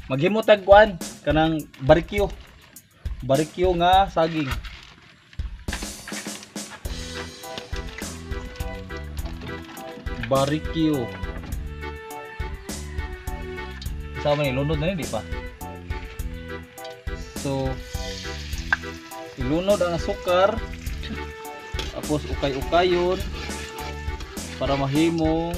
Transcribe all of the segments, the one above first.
Maghimo tag kuan kanang barbecue. Barbecue nga saging. Barbecue. Sama ni lunod na ni di pa. So ilunod ang asukar. Tapos ukay-ukayon para mahimong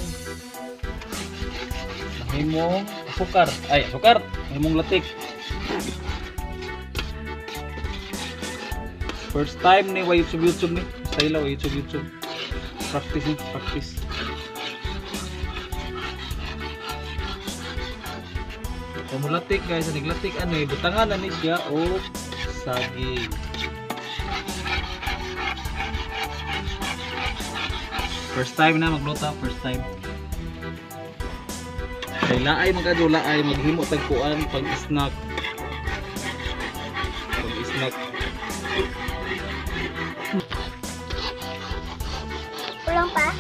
asukar. Ay, asukar, mahimong latik. First time ni wa YouTube ni. Style wa YouTube. Practice. Pamulatik guys, naglatik ano eh, butangan na ni siya o saging. First time na magluto, first time. Kay laay magkadula ay maghimo tagpuan pag snack. Ulang pa?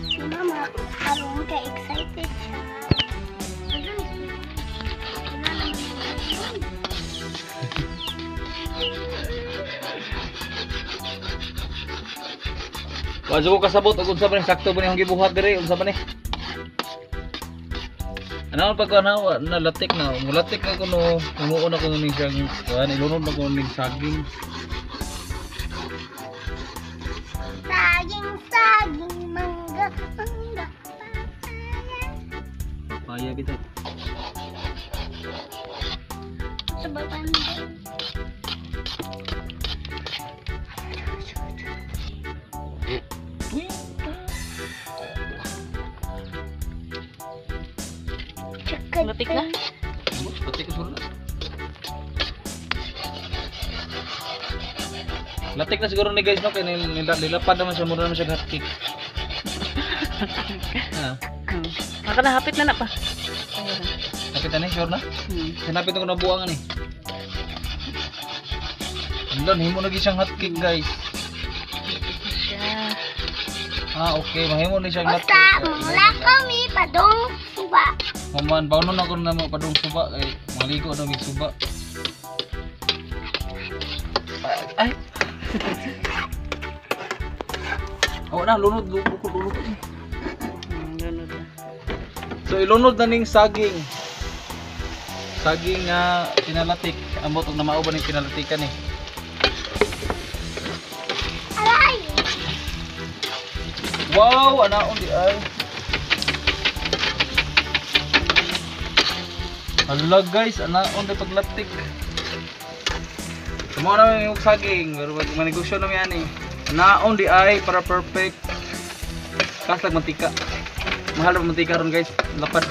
Si Mama, parang ka-excited siya. Wa ko kasabot og unsa ba ni sakto ba ni ang gibuhat diri, unsa ba ni? Ano pag nalatik na, mulatik na kuno, tumuon ako ning siyang kuan, ilunod na ko ning saging. Saging, mangga, Papaya kita. Sababan Latik na? Latik ka siguro na. Latik na siguro ni guys no, kaya nilapad naman siya, mura naman siya hotcake. Maka na hapit na pa. Hapit na ni, sure na? Sinapit ko na buwangan eh. Andun, himo lagi siyang hotcake guys. Okay, mahimo ni siyang hotcake. Basta, mula kami, padong suba. Maman, baunon ako na mga padung suba kay maligo na may suba. Ay. Oh na lunod lulod. Lunod na. So ilunod na ning saging. Saging nga pinalatik. Ambot og namao ba ning pinalatikan eh. Aray! Wow, anaon di ay. Hala guys, anaon di paglatik. Sumo na yung saging, pero manegosyo na yan eh. Anaon di ay para perfect. Kasag mantika. Mahal ang mantika ron guys, lapad.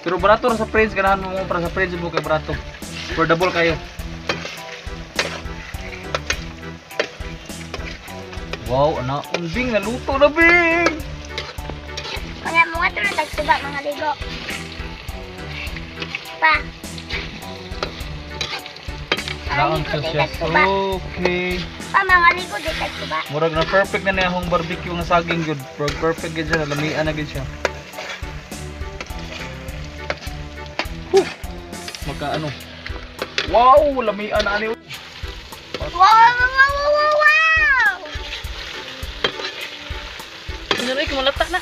Pero barato ra sa friends, ganahan mo para sa friends mo kay barato. Affordable kayo. Wow, anaon ding naluto na bing. Mga tulad tagsuba, mga ligo. Pa. Anaon ka siya. Okay. Pa, mga ligo, di tagsuba. Murag na perfect na niya akong barbecue nga saging good. Perfect gid siya, lamian na gid siya. Maka ano. Wow, lamian na ani. Wow! Ano rin, kumalatak na.